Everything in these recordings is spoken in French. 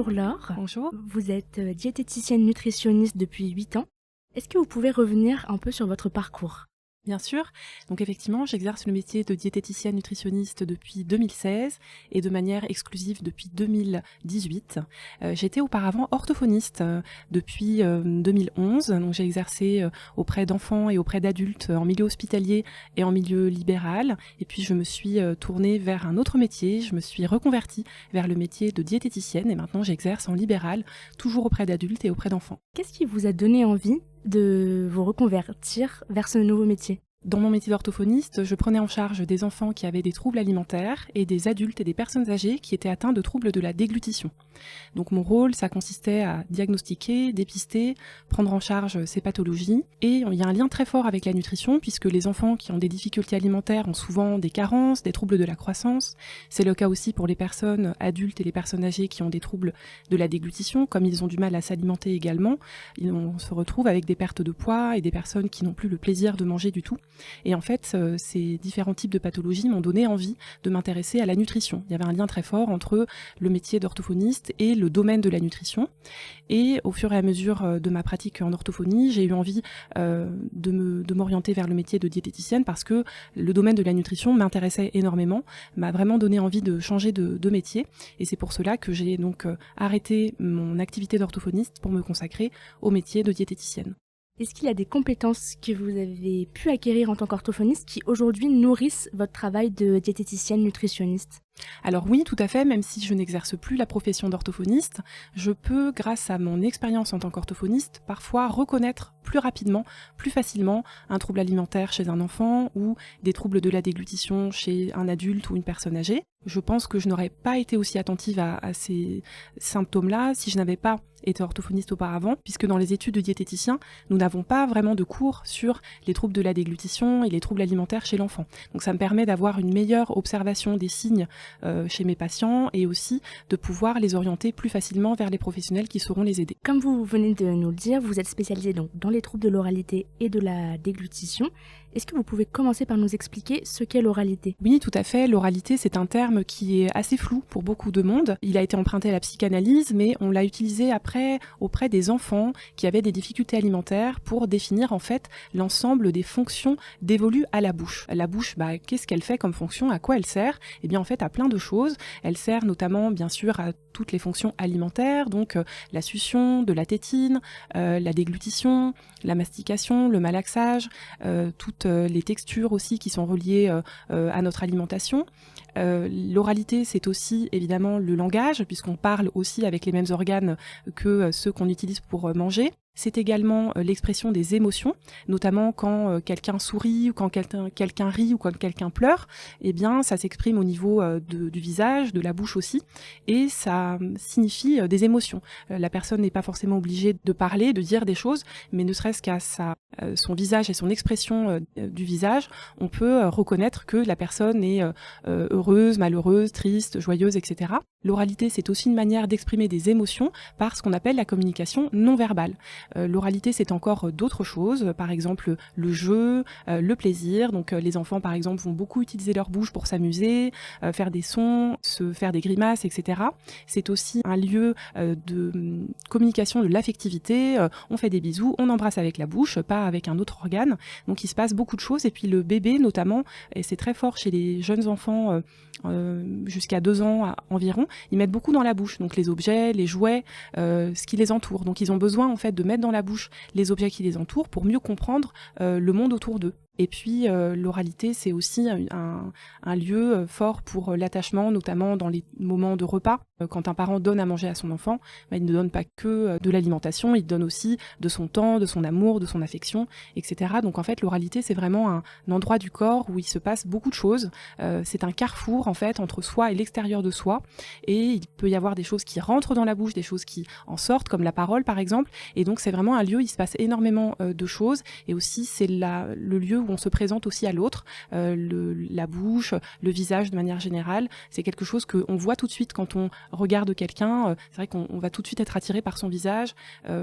Bonjour Laure, Bonjour. vous êtes diététicienne nutritionniste depuis 8 ans. Est-ce que vous pouvez revenir un peu sur votre parcours? Bien sûr. Donc effectivement, j'exerce le métier de diététicienne nutritionniste depuis 2016 et de manière exclusive depuis 2018. J'étais auparavant orthophoniste depuis 2011. Donc j'ai exercé auprès d'enfants et auprès d'adultes en milieu hospitalier et en milieu libéral. Et puis je me suis tournée vers un autre métier. Je me suis reconvertie vers le métier de diététicienne et maintenant j'exerce en libéral, toujours auprès d'adultes et auprès d'enfants. Qu'est-ce qui vous a donné envie de vous reconvertir vers ce nouveau métier? Dans mon métier d'orthophoniste, je prenais en charge des enfants qui avaient des troubles alimentaires et des adultes et des personnes âgées qui étaient atteints de troubles de la déglutition. Donc mon rôle, ça consistait à diagnostiquer, dépister, prendre en charge ces pathologies. Et il y a un lien très fort avec la nutrition puisque les enfants qui ont des difficultés alimentaires ont souvent des carences, des troubles de la croissance. C'est le cas aussi pour les personnes adultes et les personnes âgées qui ont des troubles de la déglutition. Comme ils ont du mal à s'alimenter également, on se retrouve avec des pertes de poids et des personnes qui n'ont plus le plaisir de manger du tout. Et en fait, ces différents types de pathologies m'ont donné envie de m'intéresser à la nutrition. Il y avait un lien très fort entre le métier d'orthophoniste et le domaine de la nutrition. Et au fur et à mesure de ma pratique en orthophonie, j'ai eu envie de m'orienter vers le métier de diététicienne parce que le domaine de la nutrition m'intéressait énormément, m'a vraiment donné envie de changer de métier. Et c'est pour cela que j'ai donc arrêté mon activité d'orthophoniste pour me consacrer au métier de diététicienne. Est-ce qu'il y a des compétences que vous avez pu acquérir en tant qu'orthophoniste qui aujourd'hui nourrissent votre travail de diététicienne nutritionniste? Alors oui, tout à fait, même si je n'exerce plus la profession d'orthophoniste, je peux, grâce à mon expérience en tant qu'orthophoniste, parfois reconnaître plus rapidement, plus facilement un trouble alimentaire chez un enfant ou des troubles de la déglutition chez un adulte ou une personne âgée. Je pense que je n'aurais pas été aussi attentive à ces symptômes-là si je n'avais pas été orthophoniste auparavant, puisque dans les études de diététicien, nous n'avons pas vraiment de cours sur les troubles de la déglutition et les troubles alimentaires chez l'enfant. Donc ça me permet d'avoir une meilleure observation des signes chez mes patients et aussi de pouvoir les orienter plus facilement vers les professionnels qui sauront les aider. Comme vous venez de nous le dire, vous êtes spécialisée donc dans les troubles de l'oralité et de la déglutition. Est-ce que vous pouvez commencer par nous expliquer ce qu'est l'oralité? Oui, tout à fait. L'oralité, c'est un terme qui est assez flou pour beaucoup de monde. Il a été emprunté à la psychanalyse, mais on l'a utilisé après auprès des enfants qui avaient des difficultés alimentaires pour définir en fait l'ensemble des fonctions dévolues à la bouche. La bouche, qu'est-ce qu'elle fait comme fonction? À quoi elle sert? Eh bien, en fait, à plein de choses. Elle sert notamment, bien sûr, à toutes les fonctions alimentaires, donc la succion, de la tétine, la déglutition, la mastication, le malaxage, toutes les textures aussi qui sont reliées à notre alimentation. L'oralité, c'est aussi évidemment le langage, puisqu'on parle aussi avec les mêmes organes que ceux qu'on utilise pour manger. C'est également l'expression des émotions, notamment quand quelqu'un sourit ou quand quelqu'un rit ou quand quelqu'un pleure. Eh bien, ça s'exprime au niveau du visage, de la bouche aussi, et ça signifie des émotions. La personne n'est pas forcément obligée de parler, de dire des choses, mais ne serait-ce qu'à son visage et son expression du visage, on peut reconnaître que la personne est heureuse, malheureuse, triste, joyeuse, etc. L'oralité, c'est aussi une manière d'exprimer des émotions par ce qu'on appelle la communication non verbale. L'oralité, c'est encore d'autres choses, par exemple le jeu, le plaisir. Donc les enfants, par exemple, vont beaucoup utiliser leur bouche pour s'amuser, faire des sons, se faire des grimaces, etc. C'est aussi un lieu de communication de l'affectivité. On fait des bisous, on embrasse avec la bouche, pas avec un autre organe. Donc il se passe beaucoup de choses. Et puis le bébé, notamment, et c'est très fort chez les jeunes enfants jusqu'à 2 ans environ, ils mettent beaucoup dans la bouche. Donc les objets, les jouets, ce qui les entoure. Donc ils ont besoin en fait de mettre dans la bouche les objets qui les entourent pour mieux comprendre le monde autour d'eux. Et puis l'oralité, c'est aussi un lieu fort pour l'attachement, notamment dans les moments de repas. Quand un parent donne à manger à son enfant, il ne donne pas que de l'alimentation, il donne aussi de son temps, de son amour, de son affection, etc. Donc en fait, l'oralité, c'est vraiment un endroit du corps où il se passe beaucoup de choses. C'est un carrefour en fait entre soi et l'extérieur de soi. Et il peut y avoir des choses qui rentrent dans la bouche, des choses qui en sortent, comme la parole par exemple. Et donc c'est vraiment un lieu où il se passe énormément de choses. Et aussi, c'est le lieu où on se présente aussi à l'autre, la bouche, le visage de manière générale. C'est quelque chose qu'on voit tout de suite quand on regarde quelqu'un. C'est vrai qu'on va tout de suite être attiré par son visage.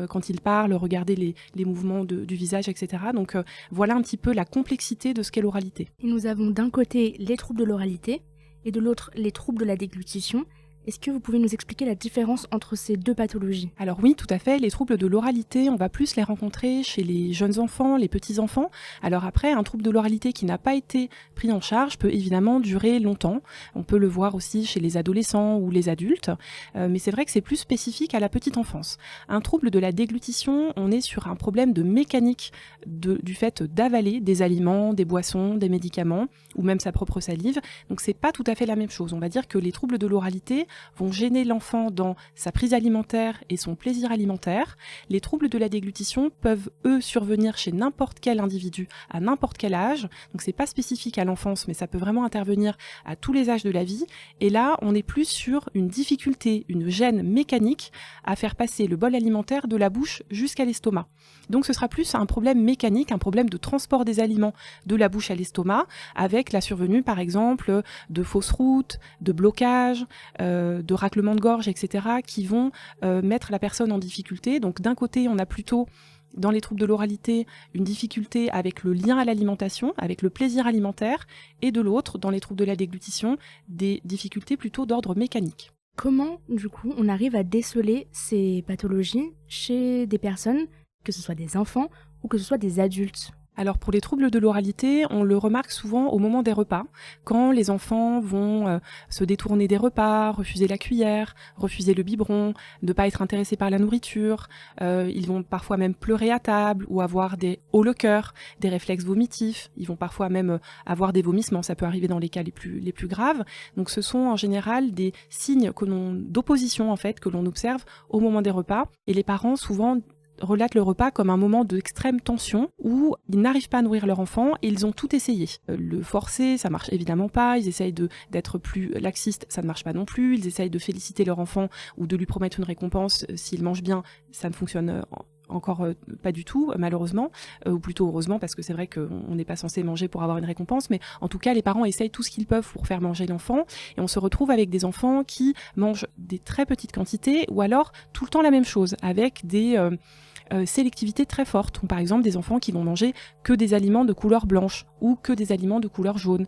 Quand il parle, regarder les mouvements du visage, etc. Donc voilà un petit peu la complexité de ce qu'est l'oralité. Et nous avons d'un côté les troubles de l'oralité et de l'autre les troubles de la déglutition. Est-ce que vous pouvez nous expliquer la différence entre ces deux pathologies? Alors oui, tout à fait, les troubles de l'oralité, on va plus les rencontrer chez les jeunes enfants, les petits-enfants. Alors après, un trouble de l'oralité qui n'a pas été pris en charge peut évidemment durer longtemps. On peut le voir aussi chez les adolescents ou les adultes, mais c'est vrai que c'est plus spécifique à la petite enfance. Un trouble de la déglutition, on est sur un problème de mécanique du fait d'avaler des aliments, des boissons, des médicaments, ou même sa propre salive. Donc c'est pas tout à fait la même chose. On va dire que les troubles de l'oralité vont gêner l'enfant dans sa prise alimentaire et son plaisir alimentaire. Les troubles de la déglutition peuvent, eux, survenir chez n'importe quel individu, à n'importe quel âge. Donc c'est pas spécifique à l'enfance, mais ça peut vraiment intervenir à tous les âges de la vie. Et là, on est plus sur une difficulté, une gêne mécanique à faire passer le bol alimentaire de la bouche jusqu'à l'estomac. Donc ce sera plus un problème mécanique, un problème de transport des aliments de la bouche à l'estomac, avec la survenue, par exemple, de fausses routes, de blocages, de raclements de gorge, etc., qui vont mettre la personne en difficulté. Donc d'un côté, on a plutôt, dans les troubles de l'oralité, une difficulté avec le lien à l'alimentation, avec le plaisir alimentaire, et de l'autre, dans les troubles de la déglutition, des difficultés plutôt d'ordre mécanique. Comment, du coup, on arrive à déceler ces pathologies chez des personnes, que ce soit des enfants ou que ce soit des adultes? Alors pour les troubles de l'oralité, on le remarque souvent au moment des repas, quand les enfants vont se détourner des repas, refuser la cuillère, refuser le biberon, ne pas être intéressés par la nourriture, ils vont parfois même pleurer à table ou avoir des hauts le cœur, des réflexes vomitifs, ils vont parfois même avoir des vomissements, ça peut arriver dans les cas les plus graves. Donc ce sont en général des signes d'opposition en fait que l'on observe au moment des repas, et les parents souvent relatent le repas comme un moment d'extrême tension où ils n'arrivent pas à nourrir leur enfant et ils ont tout essayé. Le forcer, ça marche évidemment pas, ils essayent d'être plus laxistes, ça ne marche pas non plus, ils essayent de féliciter leur enfant ou de lui promettre une récompense s'il mange bien, ça ne fonctionne encore pas du tout, malheureusement, ou plutôt heureusement, parce que c'est vrai qu'on n'est pas censé manger pour avoir une récompense, mais en tout cas, les parents essayent tout ce qu'ils peuvent pour faire manger l'enfant, et on se retrouve avec des enfants qui mangent des très petites quantités, ou alors tout le temps la même chose, avec des sélectivités très fortes. Par exemple, des enfants qui vont manger que des aliments de couleur blanche, ou que des aliments de couleur jaune,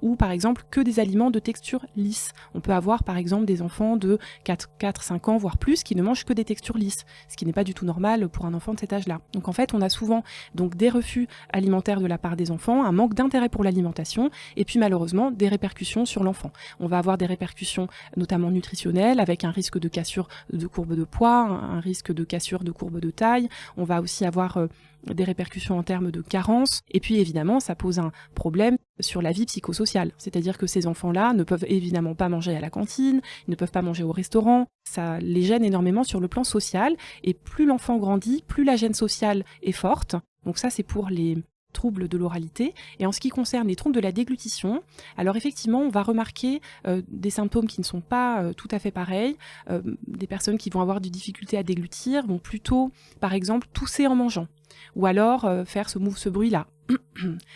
ou par exemple que des aliments de texture lisse. On peut avoir par exemple des enfants de 4-5 ans, voire plus, qui ne mangent que des textures lisses, ce qui n'est pas du tout normal pour un enfant de cet âge-là. Donc en fait, on a souvent donc des refus alimentaires de la part des enfants, un manque d'intérêt pour l'alimentation, et puis malheureusement des répercussions sur l'enfant. On va avoir des répercussions notamment nutritionnelles, avec un risque de cassure de courbe de poids, un risque de cassure de courbe de taille. On va aussi avoir des répercussions en termes de carence, et puis évidemment ça pose un problème sur la vie psychosociale, c'est-à-dire que ces enfants-là ne peuvent évidemment pas manger à la cantine, ils ne peuvent pas manger au restaurant, ça les gêne énormément sur le plan social, et plus l'enfant grandit, plus la gêne sociale est forte. Donc ça c'est pour les troubles de l'oralité. Et en ce qui concerne les troubles de la déglutition, alors effectivement, on va remarquer des symptômes qui ne sont pas tout à fait pareils. Des personnes qui vont avoir des difficultés à déglutir vont plutôt, par exemple, tousser en mangeant, ou alors faire ce bruit-là,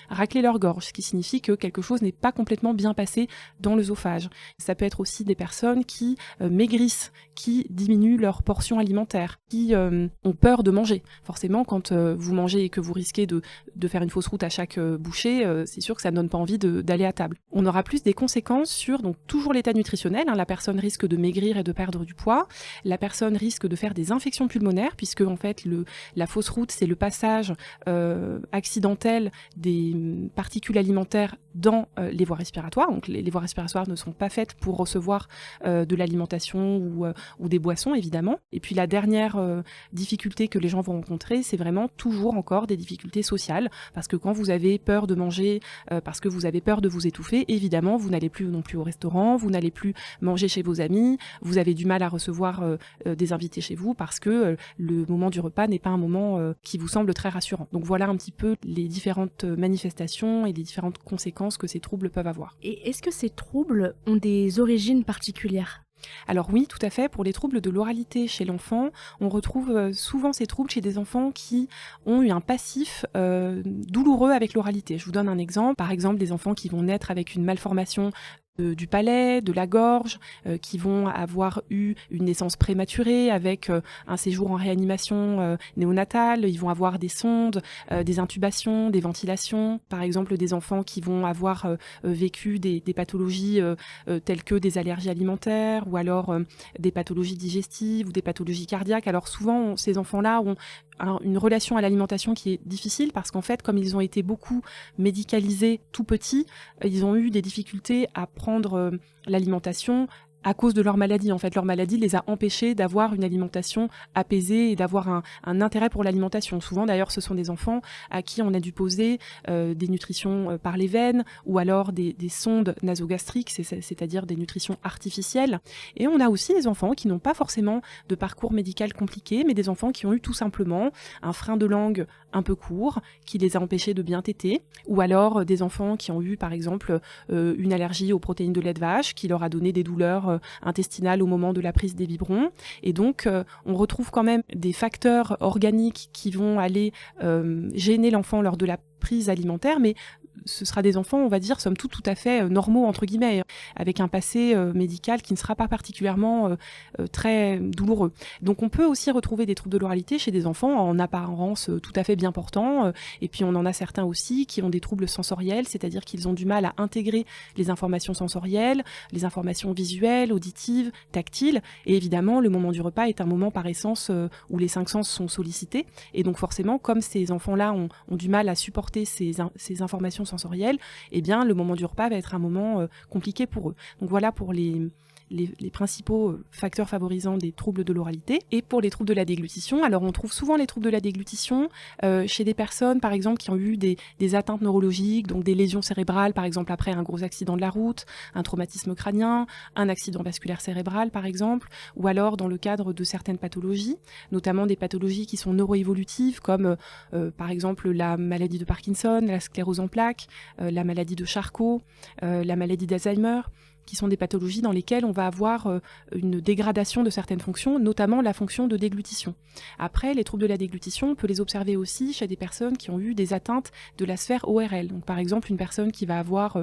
racler leur gorge, ce qui signifie que quelque chose n'est pas complètement bien passé dans l'œsophage. Ça peut être aussi des personnes qui maigrissent, qui diminuent leur portion alimentaire, qui ont peur de manger. Forcément, quand vous mangez et que vous risquez de faire une fausse route à chaque bouchée, c'est sûr que ça ne donne pas envie d'aller à table. On aura plus des conséquences sur donc toujours l'état nutritionnel, la personne risque de maigrir et de perdre du poids, la personne risque de faire des infections pulmonaires, puisque en fait la fausse route, c'est le passage accidentel des particules alimentaires dans les voies respiratoires. Donc les voies respiratoires ne sont pas faites pour recevoir de l'alimentation ou des boissons, évidemment. Et puis la dernière difficulté que les gens vont rencontrer, c'est vraiment toujours encore des difficultés sociales, parce que quand vous avez peur de manger, parce que vous avez peur de vous étouffer, évidemment, vous n'allez plus non plus au restaurant, vous n'allez plus manger chez vos amis, vous avez du mal à recevoir des invités chez vous, parce que le moment du repas n'est pas un moment qui vous semble très rassurant. Donc voilà un petit peu les différentes manifestations et les différentes conséquences que ces troubles peuvent avoir. Et est-ce que ces troubles ont des origines particulières ? Alors oui, tout à fait. Pour les troubles de l'oralité chez l'enfant, on retrouve souvent ces troubles chez des enfants qui ont eu un passif douloureux avec l'oralité. Je vous donne un exemple. Par exemple, des enfants qui vont naître avec une malformation du palais, de la gorge, qui vont avoir eu une naissance prématurée avec un séjour en réanimation néonatale. Ils vont avoir des sondes, des intubations, des ventilations. Par exemple, des enfants qui vont avoir vécu des pathologies telles que des allergies alimentaires ou alors des pathologies digestives ou des pathologies cardiaques. Alors souvent, ces enfants-là ont une relation à l'alimentation qui est difficile parce qu'en fait, comme ils ont été beaucoup médicalisés tout petits, ils ont eu des difficultés à prendre l'alimentation à cause de leur maladie. En fait, leur maladie les a empêchés d'avoir une alimentation apaisée et d'avoir un intérêt pour l'alimentation. Souvent, d'ailleurs, ce sont des enfants à qui on a dû poser des nutritions par les veines ou alors des sondes nasogastriques, c'est-à-dire des nutritions artificielles. Et on a aussi des enfants qui n'ont pas forcément de parcours médical compliqué, mais des enfants qui ont eu tout simplement un frein de langue un peu court, qui les a empêchés de bien téter, ou alors des enfants qui ont eu, par exemple, une allergie aux protéines de lait de vache, qui leur a donné des douleurs intestinale au moment de la prise des biberons. Et donc, on retrouve quand même des facteurs organiques qui vont aller gêner l'enfant lors de la prise alimentaire, mais ce sera des enfants, on va dire, somme toute, tout à fait normaux, entre guillemets, avec un passé médical qui ne sera pas particulièrement très douloureux. Donc on peut aussi retrouver des troubles de l'oralité chez des enfants en apparence tout à fait bien portants, et puis on en a certains aussi qui ont des troubles sensoriels, c'est-à-dire qu'ils ont du mal à intégrer les informations sensorielles, les informations visuelles, auditives, tactiles, et évidemment le moment du repas est un moment par essence où les 5 sens sont sollicités, et donc forcément, comme ces enfants-là ont du mal à supporter ces informations sensorielles, eh bien le moment du repas va être un moment compliqué pour eux. Donc voilà pour les principaux facteurs favorisants des troubles de l'oralité. Et pour les troubles de la déglutition, alors on trouve souvent les troubles de la déglutition chez des personnes, par exemple, qui ont eu des atteintes neurologiques, donc des lésions cérébrales, par exemple, après un gros accident de la route, un traumatisme crânien, un accident vasculaire cérébral, par exemple, ou alors dans le cadre de certaines pathologies, notamment des pathologies qui sont neuroévolutives, comme par exemple la maladie de Parkinson, la sclérose en plaques, la maladie de Charcot, la maladie d'Alzheimer, qui sont des pathologies dans lesquelles on va avoir une dégradation de certaines fonctions, notamment la fonction de déglutition. Après, les troubles de la déglutition, on peut les observer aussi chez des personnes qui ont eu des atteintes de la sphère ORL. Donc, par exemple, une personne qui va avoir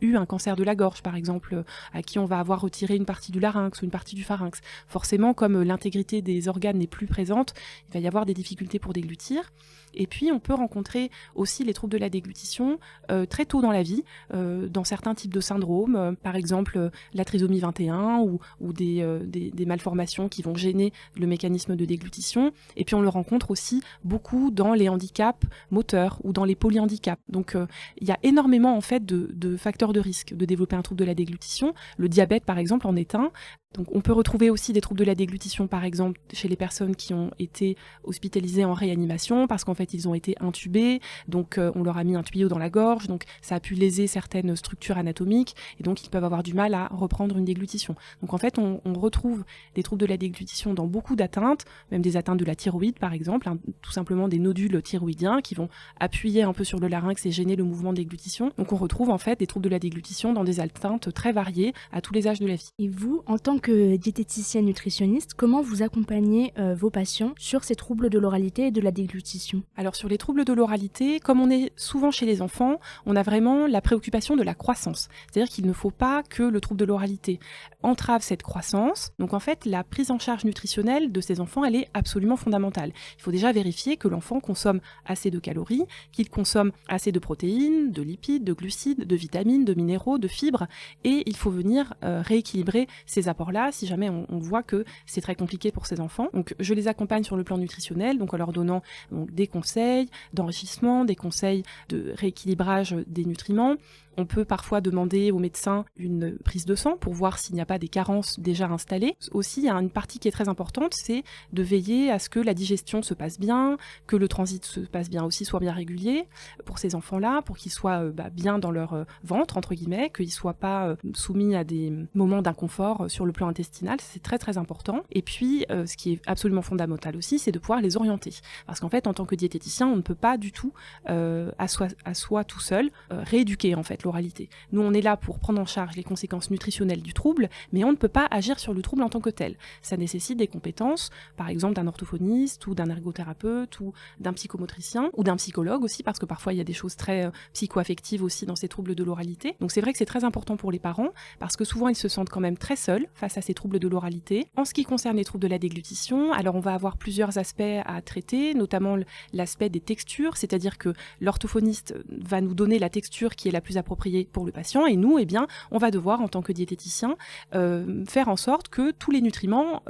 eu un cancer de la gorge, par exemple, à qui on va avoir retiré une partie du larynx ou une partie du pharynx. Forcément, comme l'intégrité des organes n'est plus présente, il va y avoir des difficultés pour déglutir. Et puis, on peut rencontrer aussi les troubles de la déglutition très tôt dans la vie, dans certains types de syndromes, par exemple la trisomie 21 ou des malformations qui vont gêner le mécanisme de déglutition. Et puis, on le rencontre aussi beaucoup dans les handicaps moteurs ou dans les polyhandicaps. Donc, il y a énormément en fait de facteurs de risque de développer un trouble de la déglutition. Le diabète, par exemple, en est un. Donc on peut retrouver aussi des troubles de la déglutition, par exemple, chez les personnes qui ont été hospitalisées en réanimation, parce qu'en fait, ils ont été intubés, donc on leur a mis un tuyau dans la gorge, donc ça a pu léser certaines structures anatomiques, et donc ils peuvent avoir du mal à reprendre une déglutition. Donc en fait, on retrouve des troubles de la déglutition dans beaucoup d'atteintes, même des atteintes de la thyroïde, par exemple, tout simplement des nodules thyroïdiens qui vont appuyer un peu sur le larynx et gêner le mouvement de déglutition. Donc on retrouve en fait des troubles de la déglutition dans des atteintes très variées à tous les âges de la vie. Et vous, en tant que diététicienne nutritionniste, comment vous accompagnez vos patients sur ces troubles de l'oralité et de la déglutition? Alors sur les troubles de l'oralité, comme on est souvent chez les enfants, on a vraiment la préoccupation de la croissance. C'est-à-dire qu'il ne faut pas que le trouble de l'oralité entrave cette croissance. Donc en fait, la prise en charge nutritionnelle de ces enfants, elle est absolument fondamentale. Il faut déjà vérifier que l'enfant consomme assez de calories, qu'il consomme assez de protéines, de lipides, de glucides, de vitamines, de minéraux, de fibres, et il faut venir rééquilibrer ces apports-là si jamais on voit que c'est très compliqué pour ces enfants. Donc je les accompagne sur le plan nutritionnel, donc en leur donnant des conseils d'enrichissement, des conseils de rééquilibrage des nutriments. On peut parfois demander au médecin une prise de sang pour voir s'il n'y a pas des carences déjà installées. Aussi, il y a une partie qui est très importante, c'est de veiller à ce que la digestion se passe bien, que le transit se passe bien aussi, soit bien régulier pour ces enfants-là, pour qu'ils soient bien dans leur ventre, entre guillemets, qu'ils ne soient pas soumis à des moments d'inconfort sur le plan intestinal. C'est très très important. Et puis, ce qui est absolument fondamental aussi, c'est de pouvoir les orienter. Parce qu'en fait, en tant que diététicien, on ne peut pas du tout, à soi tout seul, rééduquer en fait diabète, l'oralité. Nous, on est là pour prendre en charge les conséquences nutritionnelles du trouble, mais on ne peut pas agir sur le trouble en tant que tel. Ça nécessite des compétences, par exemple d'un orthophoniste ou d'un ergothérapeute ou d'un psychomotricien ou d'un psychologue aussi, parce que parfois il y a des choses très psycho-affectives aussi dans ces troubles de l'oralité. Donc c'est vrai que c'est très important pour les parents, parce que souvent ils se sentent quand même très seuls face à ces troubles de l'oralité. En ce qui concerne les troubles de la déglutition, alors on va avoir plusieurs aspects à traiter, notamment l'aspect des textures, c'est-à-dire que l'orthophoniste va nous donner la texture qui est la plus appropriée pour le patient, et nous, eh bien, on va devoir, en tant que diététicien, faire en sorte que tous les nutriments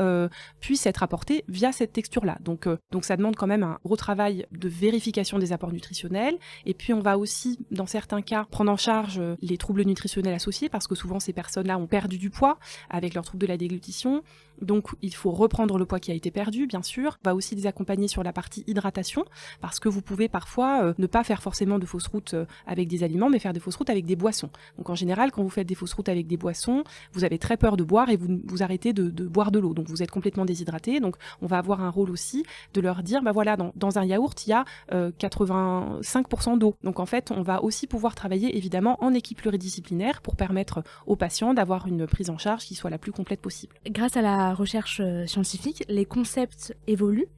puissent être apportés via cette texture-là. Donc ça demande quand même un gros travail de vérification des apports nutritionnels, et puis on va aussi, dans certains cas, prendre en charge les troubles nutritionnels associés, parce que souvent ces personnes-là ont perdu du poids avec leurs troubles de la déglutition, donc il faut reprendre le poids qui a été perdu, bien sûr. On va aussi les accompagner sur la partie hydratation, parce que vous pouvez parfois ne pas faire forcément de fausses routes avec des aliments, mais faire des fausses routes avec des boissons. Donc en général, quand vous faites des fausses routes avec des boissons, vous avez très peur de boire et vous arrêtez de boire de l'eau. Donc vous êtes complètement déshydraté. Donc on va avoir un rôle aussi de leur dire, bah voilà, dans un yaourt, il y a 85% d'eau. Donc en fait, on va aussi pouvoir travailler évidemment en équipe pluridisciplinaire pour permettre aux patients d'avoir une prise en charge qui soit la plus complète possible. Grâce à la recherche scientifique, les concepts évoluent.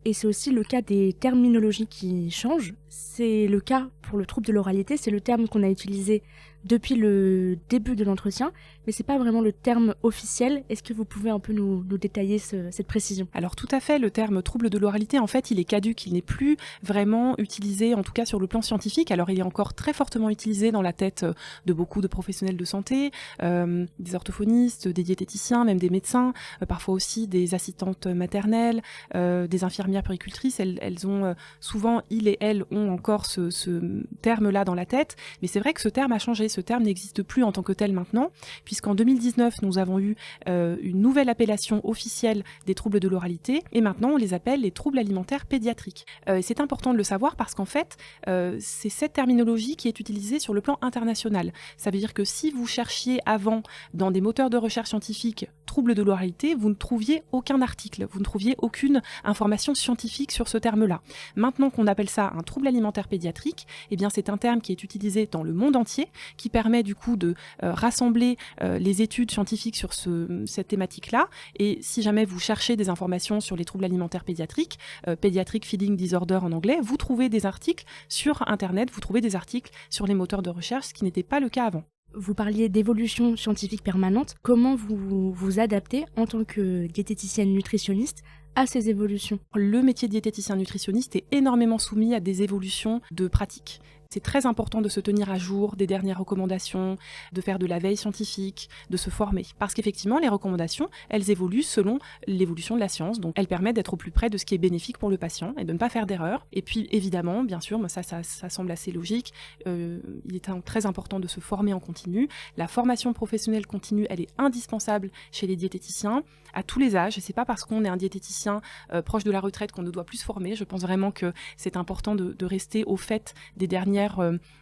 Et c'est aussi le cas des terminologies qui changent. C'est le cas pour le trouble de l'oralité, c'est le terme qu'on a utilisé depuis le début de l'entretien, mais c'est pas vraiment le terme officiel. Est-ce que vous pouvez un peu nous détailler cette précision ? Alors tout à fait, le terme trouble de l'oralité, en fait, il est caduque, il n'est plus vraiment utilisé, en tout cas sur le plan scientifique. Alors il est encore très fortement utilisé dans la tête de beaucoup de professionnels de santé, des orthophonistes, des diététiciens, même des médecins, parfois aussi des assistantes maternelles, des infirmières puéricultrices. Elles ont souvent, ils et elles ont encore ce terme-là dans la tête, mais c'est vrai que ce terme a changé. Ce terme n'existe plus en tant que tel maintenant, puisqu'en 2019, nous avons eu une nouvelle appellation officielle des troubles de l'oralité, et maintenant on les appelle les troubles alimentaires pédiatriques. C'est important de le savoir parce qu'en fait, c'est cette terminologie qui est utilisée sur le plan international. Ça veut dire que si vous cherchiez avant dans des moteurs de recherche scientifique troubles de l'oralité, vous ne trouviez aucun article, vous ne trouviez aucune information scientifique sur ce terme-là. Maintenant qu'on appelle ça un trouble alimentaire pédiatrique, eh bien c'est un terme qui est utilisé dans le monde entier, qui permet du coup de rassembler les études scientifiques sur cette thématique-là. Et si jamais vous cherchez des informations sur les troubles alimentaires pédiatriques, Pediatric Feeding Disorder en anglais, vous trouvez des articles sur Internet, vous trouvez des articles sur les moteurs de recherche, ce qui n'était pas le cas avant. Vous parliez d'évolution scientifique permanente. Comment vous vous adaptez en tant que diététicienne nutritionniste à ces évolutions ? Le métier de diététicien nutritionniste est énormément soumis à des évolutions de pratiques. C'est très important de se tenir à jour des dernières recommandations, de faire de la veille scientifique, de se former. Parce qu'effectivement, les recommandations, elles évoluent selon l'évolution de la science. Donc, elles permettent d'être au plus près de ce qui est bénéfique pour le patient et de ne pas faire d'erreurs. Et puis, évidemment, bien sûr, ça semble assez logique, il est très important de se former en continu. La formation professionnelle continue, elle est indispensable chez les diététiciens à tous les âges. Et c'est pas parce qu'on est un diététicien proche de la retraite qu'on ne doit plus se former. Je pense vraiment que c'est important de rester au fait des dernières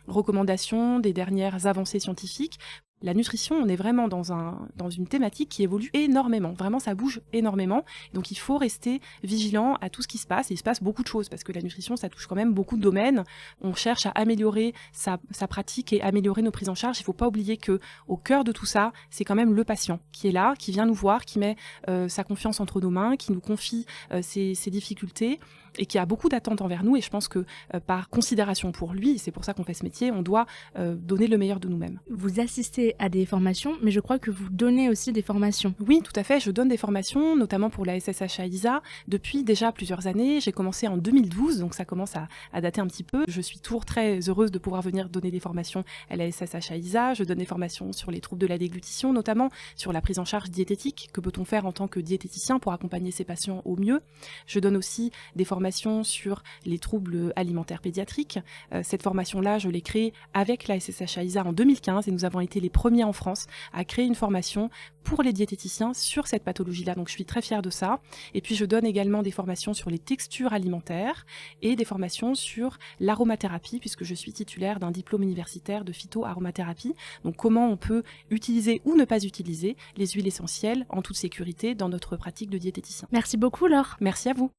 recommandations, des dernières avancées scientifiques. La nutrition, on est vraiment dans une thématique qui évolue énormément. Vraiment, ça bouge énormément. Donc, il faut rester vigilant à tout ce qui se passe. Et il se passe beaucoup de choses parce que la nutrition, ça touche quand même beaucoup de domaines. On cherche à améliorer sa pratique et améliorer nos prises en charge. Il ne faut pas oublier que au cœur de tout ça, c'est quand même le patient qui est là, qui vient nous voir, qui met sa confiance entre nos mains, qui nous confie ses difficultés et qui a beaucoup d'attentes envers nous. Et je pense que par considération pour lui, c'est pour ça qu'on fait ce métier, on doit donner le meilleur de nous-mêmes. Vous assistez à des formations, mais je crois que vous donnez aussi des formations. Oui, tout à fait. Je donne des formations, notamment pour la SSH-AISA, depuis déjà plusieurs années. J'ai commencé en 2012, donc ça commence à dater un petit peu. Je suis toujours très heureuse de pouvoir venir donner des formations à la SSH-AISA. Je donne des formations sur les troubles de la déglutition, notamment sur la prise en charge diététique. Que peut-on faire en tant que diététicien pour accompagner ses patients au mieux ? Je donne aussi des formations sur les troubles alimentaires pédiatriques. Cette formation-là, je l'ai créée avec la SSH-AISA en 2015 et nous avons été les premiers en France à créer une formation pour les diététiciens sur cette pathologie-là. Donc je suis très fière de ça. Et puis je donne également des formations sur les textures alimentaires et des formations sur l'aromathérapie puisque je suis titulaire d'un diplôme universitaire de phytoaromathérapie. Donc comment on peut utiliser ou ne pas utiliser les huiles essentielles en toute sécurité dans notre pratique de diététicien. Merci beaucoup Laure. Merci à vous.